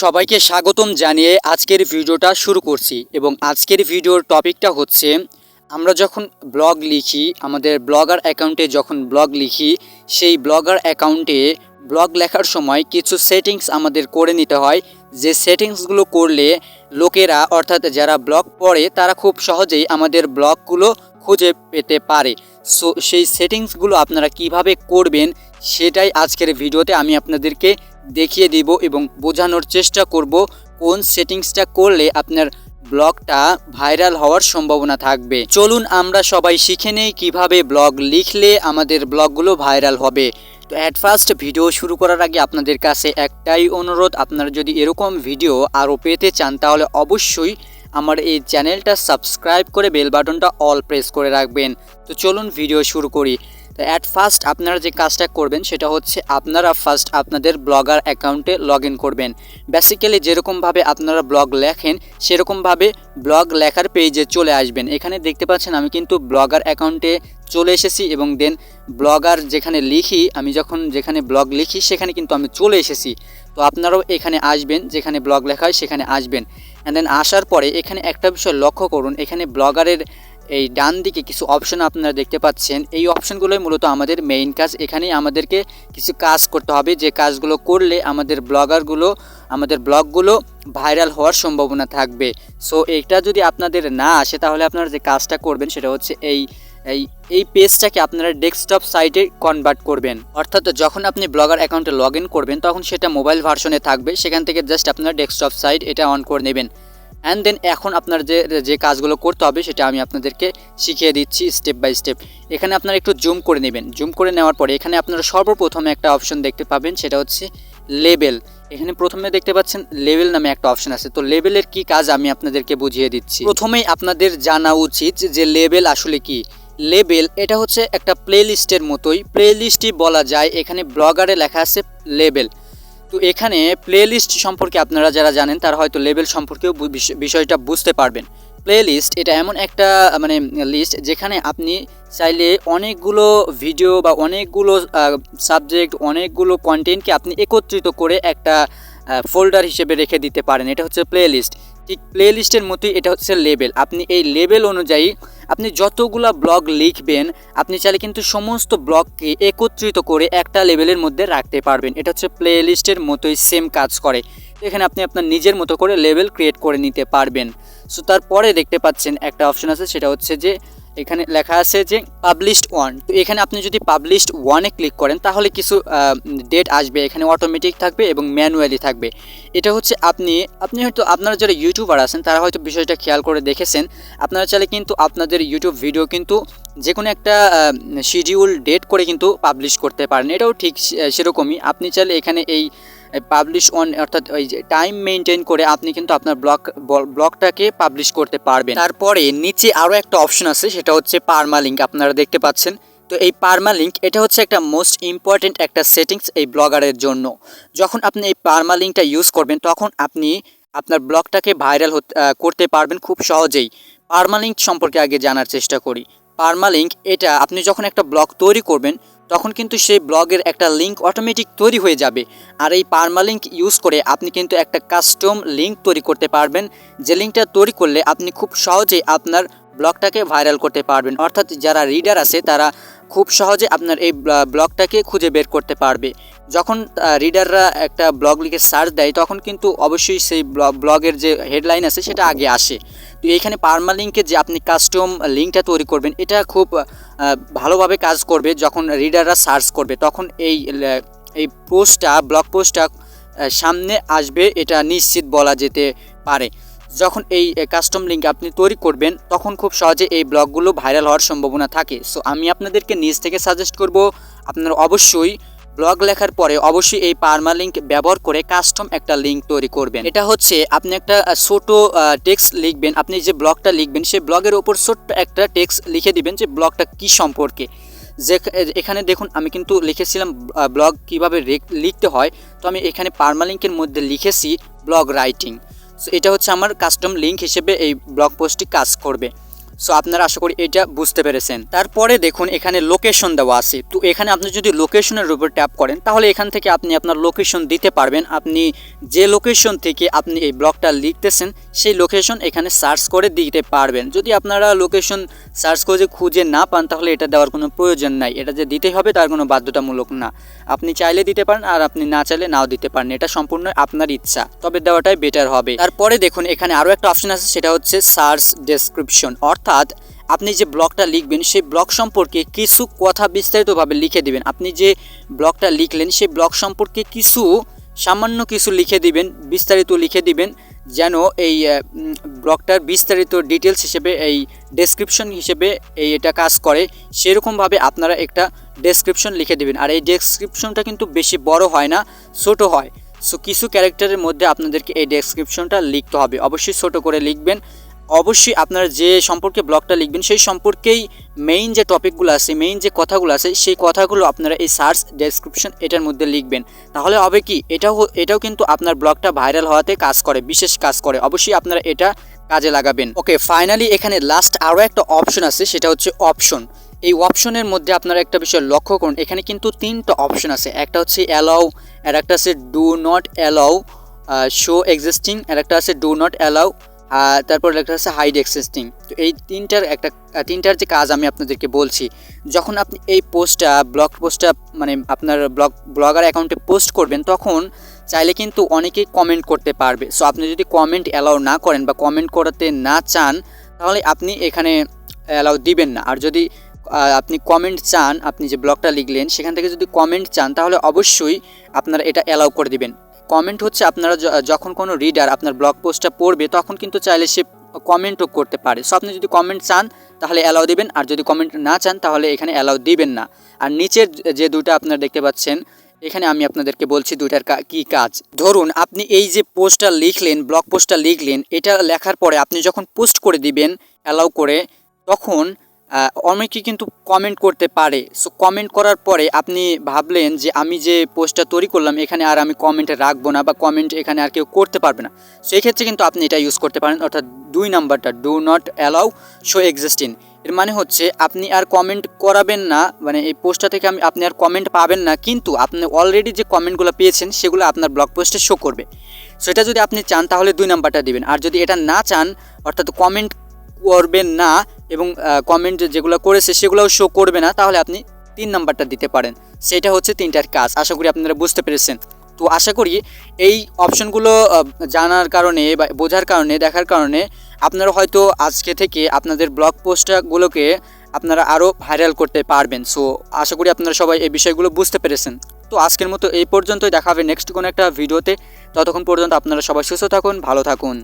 সবাইকে স্বাগতম জানিয়ে আজকের ভিডিওটা শুরু করছি এবং আজকের ভিডিওর টপিকটা হচ্ছে আমরা যখন ব্লগ লিখি আমাদের ব্লগার অ্যাকাউন্টে যখন ব্লগ লিখি সেই ব্লগার অ্যাকাউন্টে ব্লগ লেখার সময় কিছু সেটিংস আমাদের করে নিতে হয় যে সেটিংসগুলো করলে লোকেরা অর্থাৎ যারা ব্লগ পড়ে তারা খুব সহজেই আমাদের ব্লগগুলো খুঁজে পেতে পারে। সো সেই সেটিংসগুলো আপনারা কিভাবে করবেন সেটাই আজকের ভিডিওতে আমি আপনাদেরকে দেখিয়ে দিব এবং বোঝানোর চেষ্টা করব কোন সেটিংসটা করলে আপনার ব্লগটা ভাইরাল হওয়ার সম্ভাবনা থাকবে। চলুন আমরা সবাই শিখে নেই কিভাবে ব্লগ লিখলে আমাদের ব্লগগুলো ভাইরাল হবে। তো অ্যাট ফার্স্ট ভিডিও শুরু করার আগে আপনাদের কাছে একটাই অনুরোধ, আপনারা যদি এরকম ভিডিও আরও পেতে চান তাহলে অবশ্যই আমার এই চ্যানেলটা সাবস্ক্রাইব করে বেল বাটনটা অল প্রেস করে রাখবেন। তো চলুন ভিডিও শুরু করি। তো অ্যাট ফার্স্ট আপনারা যে কাজটা করবেন সেটা হচ্ছে আপনারা ফার্স্ট আপনাদের ব্লগার অ্যাকাউন্টে লগ ইন করবেন। বেসিক্যালি যেরকমভাবে আপনারা ব্লগ লেখেন সেরকমভাবে ব্লগ লেখার পেজে চলে আসবেন। এখানে দেখতে পাচ্ছেন আমি কিন্তু ব্লগার অ্যাকাউন্টে চলে এসেছি এবং দেন ব্লগার যেখানে লিখি আমি যখন যেখানে ব্লগ লিখি সেখানে কিন্তু আমি চলে এসেছি। তো আপনারাও এখানে আসবেন, যেখানে ব্লগ লেখা হয় সেখানে আসবেন। অ্যান্ড দেন আসার পরে এখানে একটা বিষয় লক্ষ্য করুন, এখানে ব্লগারের এই ডান দিকে কিছু অপশন আপনারা দেখতে পাচ্ছেন। এই অপশনগুলোই মূলত আমাদের মেইন কাজ। এখানেই আমাদেরকে কিছু কাজ করতে হবে যে কাজগুলো করলে আমাদের আমাদের ব্লগগুলো ভাইরাল হওয়ার সম্ভাবনা থাকবে। সো এটা যদি আপনাদের না আসে তাহলে আপনারা যে কাজটা করবেন সেটা হচ্ছে এই পেজটাকে আপনারা ডেস্কটপ সাইটে কনভার্ট করবেন। অর্থাৎ যখন আপনি ব্লগার অ্যাকাউন্টে লগ ইন করবেন তখন সেটা মোবাইল ভার্সনে থাকবে, সেখান থেকে জাস্ট আপনারা ডেস্কটপ সাইট এটা অন করে নেবেন। অ্যান্ড দেন এখন আপনার যে কাজগুলো করতে হবে সেটা আমি আপনাদেরকে শিখিয়ে দিচ্ছি স্টেপ বাই স্টেপ। এখানে আপনারা একটু জুম করে নেবেন। জুম করে নেওয়ার পরে এখানে আপনারা সর্বপ্রথমে একটা অপশন দেখতে পাবেন, সেটা হচ্ছে লেবেল। এখানে প্রথমে দেখতে পাচ্ছেন লেবেল নামে একটা অপশন আছে। তো লেবেলের কি কাজ আমি আপনাদেরকে বুঝিয়ে দিচ্ছি। প্রথমেই আপনাদের জানা উচিত যে লেবেল আসলে কি। লেবেল এটা হচ্ছে একটা প্লেলিস্টের মতোই, প্লেলিস্টই বলা যায়। এখানে ব্লগারে লেখা আছে লেবেল। তো এখানে প্লেলিস্ট সম্পর্কে আপনারা যারা জানেন তারা হয়তো লেবেল সম্পর্কেও বিষয়টা বুঝতে পারবেন। প্লেলিস্ট এটা এমন একটা লিস্ট যেখানে আপনি চাইলে অনেকগুলো ভিডিও বা অনেকগুলো সাবজেক্ট অনেকগুলো কন্টেন্টকে আপনি একত্রিত করে একটা ফোল্ডার হিসেবে রেখে দিতে পারেন। এটা হচ্ছে প্লেলিস্ট। ঠিক প্লেলিস্টের মতোই এটা হচ্ছে লেবেল। আপনি এই লেবেল অনুযায়ী আপনি যতগুলা ব্লগ লিখবেন আপনি চাইলে কিন্তু সমস্ত ব্লগকে একত্রিত করে একটা লেবেলের মধ্যে রাখতে পারবেন। এটা হচ্ছে প্লেলিস্টের মতোই সেম কাজ করে। এখানে আপনি আপনার নিজের মতো করে লেবেল ক্রিয়েট করে নিতে পারবেন। সো তারপরে দেখতে পাচ্ছেন একটা অপশন আছে, সেটা হচ্ছে যে এখানে লেখা আছে যে পাবলিশড ওয়ান। তো এখানে আপনি যদি পাবলিশড ওয়ানে ক্লিক করেন তাহলে কিছু ডেট আসবে, এখানে অটোমেটিক থাকবে এবং ম্যানুয়ালি থাকবে। এটা হচ্ছে আপনি হয়তো আপনারা যারা ইউটিউবার আছেন তারা হয়তো বিষয়টা খেয়াল করে দেখেছেন। আপনারা চাইলে কিন্তু আপনাদের ইউটিউব ভিডিও কিন্তু যে কোনো একটা শিডিউল ডেট করে কিন্তু পাবলিশ করতে পারেন। এটাও ঠিক সেরকমই। আপনি চাইলে এখানে এই পাবলিশ অন অর্থাৎ ওই যে টাইম মেনটেন করে আপনি কিন্তু আপনার ব্লগটাকে পাবলিশ করতে পারবেন। তারপরে নিচে আরও একটা অপশন আছে, সেটা হচ্ছে পারমালিঙ্ক। আপনারা দেখতে পাচ্ছেন। তো এই পারমালিঙ্ক এটা হচ্ছে একটা মোস্ট ইম্পর্টেন্ট একটা সেটিংস এই ব্লগারের জন্য। যখন আপনি এই পারমালিঙ্কটা ইউজ করবেন তখন আপনি আপনার ব্লগটাকে ভাইরাল করতে পারবেন খুব সহজেই। পারমালিঙ্ক সম্পর্কে আগে জানার চেষ্টা করি। পারমালিঙ্ক এটা আপনি যখন একটা ব্লগ তৈরি করবেন তখন কিন্তু সেই ব্লগের একটা লিঙ্ক অটোমেটিক তৈরি হয়ে যাবে। আর এই পারমালিঙ্ক ইউজ করে আপনি কিন্তু একটা কাস্টম লিঙ্ক তৈরি করতে পারবেন, যে লিঙ্কটা তৈরি করলে আপনি খুব সহজেই আপনার ব্লগটাকে ভাইরাল করতে পারবেন। অর্থাৎ যারা রিডার আছে তারা খুব সহজে আপনার এই ব্লগটাকে খুঁজে বের করতে পারবে। যখন রিডাররা একটা ব্লগ লিখে সার্চ দেয় তখন কিন্তু অবশ্যই সেই ব্লগের যে হেডলাইন আছে সেটা আগে আসে। তো এইখানে পারমালিঙ্কে যে আপনি কাস্টম লিঙ্কটা তৈরি করবেন এটা খুব ভালোভাবে কাজ করবে। যখন রিডাররা সার্চ করবে তখন এই ব্লগ পোস্টটা সামনে আসবে, এটা নিশ্চিত বলা যেতে পারে। যখন এই কাস্টম লিঙ্ক আপনি তৈরি করবেন তখন খুব সহজে এই ব্লগগুলো ভাইরাল হওয়ার সম্ভাবনা থাকে। সো আমি আপনাদেরকে নিজ থেকে সাজেস্ট করব আপনারা অবশ্যই ব্লগ লেখার পরে অবশ্যই এই পারমালিঙ্ক ব্যবহার করে কাস্টম একটা লিঙ্ক তৈরি করবেন। এটা হচ্ছে আপনি একটা ছোট টেক্সট লিখবেন, আপনি যে ব্লগটা লিখবেন সেই ব্লগের ওপর ছোট্ট একটা টেক্সট লিখে দিবেন যে ব্লগটা কী সম্পর্কে। যে এখানে দেখুন আমি কিন্তু লিখেছিলাম ব্লগ কিভাবে লিখতে হয়। তো আমি এখানে পারমালিঙ্কের মধ্যে লিখেছি ব্লগ রাইটিং। সো এটা হচ্ছে আমার কাস্টম লিঙ্ক হিসেবে এই ব্লগ পোস্টটি কাজ করবে। সো আপনারা আশা করি এটা বুঝতে পেরেছেন। তারপরে দেখুন এখানে লোকেশন দেওয়া আছে। তো এখানে আপনি যদি লোকেশনের উপর ট্যাপ করেন তাহলে এখান থেকে আপনি আপনার লোকেশন দিতে পারবেন। আপনি যে লোকেশন থেকে আপনি এই ব্লগটা লিখতেছেন সেই লোকেশন এখানে সার্চ করে দিতে পারবেন। যদি আপনারা লোকেশন সার্চ করে খুঁজে না পান তাহলে এটা দেওয়ার কোনো প্রয়োজন নাই। এটা যে দিতে হবে তার কোনো বাধ্যতামূলক না। আপনি চাইলে দিতে পারেন আর আপনি না চাইলে নাও দিতে পারেন, এটা সম্পূর্ণ আপনার ইচ্ছা, তবে দেওয়াটাই বেটার হবে। তারপরে দেখুন এখানে আরও একটা অপশন আছে, সেটা হচ্ছে সার্চ ডেসক্রিপশন। অর্থাৎ আপনি যে ব্লগটা লিখবেন সেই ব্লগ সম্পর্কে কিছু কথা বিস্তারিতভাবে লিখে দিবেন। আপনি যে ব্লগটা লিখলেন সেই ব্লগ সম্পর্কে সামান্য কিছু লিখে দিবেন, বিস্তারিত লিখে দিবেন, যেন এই ব্লগটার বিস্তারিত ডিটেলস হিসেবে এই ডেসক্রিপশন হিসেবে এটা কাজ করে। সেরকমভাবে আপনারা একটা ডেসক্রিপশন লিখে দিবেন। আর এই ডেসক্রিপশনটা কিন্তু বেশি বড় হয় না, ছোট হয়। সো কিছু ক্যারেক্টারের মধ্যে আপনাদেরকে এই ডেসক্রিপশনটা লিখতে হবে। অবশ্যই ছোট করে লিখবেন। অবশ্যই আপনারা যে সম্পর্কে ব্লগটা লিখবেন সেই সম্পর্কেই মেইন যে টপিকগুলো আছে, মেইন যে কথাগুলো আছে সেই কথাগুলো আপনারা এই সার্চ ডেসক্রিপশন এটার মধ্যে লিখবেন। তাহলে হবে কি, এটাও কিন্তু আপনার ব্লগটা ভাইরাল হওয়াতে কাজ করে, বিশেষ কাজ করে। অবশ্যই আপনারা এটা কাজে লাগাবেন। ওকে, ফাইনালি এখানে লাস্ট আরও একটা অপশন আছে, সেটা হচ্ছে অপশন। এই অপশনের মধ্যে আপনারা একটা বিষয় লক্ষ্য করুন, এখানে কিন্তু 3টা অপশন আছে। একটা হচ্ছে অ্যালাউ, আর একটা আছে do not allow, show existing, আর একটা আছে ডু নট অ্যালাউ, তারপর একটা আছে হাইড এক্সিস্টিং। তো এই তিনটার যে কাজ আমি আপনাদেরকে বলছি, যখন আপনি এই ব্লগ পোস্টটা মানে আপনার ব্লগার অ্যাকাউন্টে পোস্ট করবেন তখন চাইলে কিন্তু অনেকেই কমেন্ট করতে পারবে। সো আপনি যদি কমেন্ট অ্যালাউ না করেন বা কমেন্ট করাতে না চান তাহলে আপনি এখানে অ্যালাউ দিবেন না। আর যদি আপনি কমেন্ট চান, আপনি যে ব্লগটা লিখলেন সেখান থেকে যদি কমেন্ট চান তাহলে অবশ্যই আপনারা এটা অ্যালাউ করে দিবেন। কমেন্ট হচ্ছে আপনারা যখন কোনো রিডার আপনার ব্লগ পোস্টটা পড়বে তখন কিন্তু চাইলে সে কমেন্টও করতে পারে। সো আপনি যদি কমেন্ট চান তাহলে অ্যালাউ দিবেন, আর যদি কমেন্ট না চান তাহলে এখানে অ্যালাউ দিবেন না। আর নিচের যে দুইটা আপনারা দেখতে পাচ্ছেন এখানে আমি আপনাদেরকে বলছি দুইটার কি কাজ। ধরুন আপনি এই যে পোস্টটা লিখলেন, ব্লগ পোস্টটা লিখলেন, এটা লেখার পরে আপনি যখন পোস্ট করে দিবেন অ্যালাউ করে, তখন অনেকে কিন্তু কমেন্ট করতে পারে। সো কমেন্ট করার পরে আপনি ভাবলেন যে আমি যে পোস্টটা তৈরি করলাম এখানে আর আমি কমেন্টে রাখবো না বা কমেন্ট এখানে আর কেউ করতে পারবে না। সেই ক্ষেত্রে কিন্তু আপনি এটা ইউজ করতে পারেন, অর্থাৎ 2 নাম্বারটা, do not allow show existing. এর মানে হচ্ছে আপনি আর কমেন্ট করাবেন না, মানে এই পোস্টটা থেকে আপনি আর কমেন্ট পাবেন না, কিন্তু আপনি অলরেডি যে কমেন্টগুলো পেয়েছেন সেগুলো আপনার ব্লগ পোস্টে শো করবে। সো এটা যদি আপনি চান তাহলে 2 নাম্বারটা দিবেন। আর যদি এটা না চান, অর্থাৎ কমেন্ট করবেন না এবং কমেন্ট যেগুলো করেছে সেগুলোও শো করবে না, তাহলে আপনি 3 নাম্বারটা দিতে পারেন। সেটা হচ্ছে 3টার কাজ। আশা করি আপনারা বুঝতে পেরেছেন। তো আশা করি এই অপশনগুলো জানার কারণে বা বোঝার কারণে, দেখার কারণে আপনারা হয়তো আজকে থেকে আপনাদের ব্লগ পোস্টগুলোকে আপনারা আরও ভাইরাল করতে পারবেন। সো আশা করি আপনারা সবাই এই বিষয়গুলো বুঝতে পেরেছেন। তো আজকের মতো এই পর্যন্তই, দেখা হবে নেক্সট কোনো একটা ভিডিওতে। ততক্ষণ পর্যন্ত আপনারা সবাই সুস্থ থাকুন, ভালো থাকুন।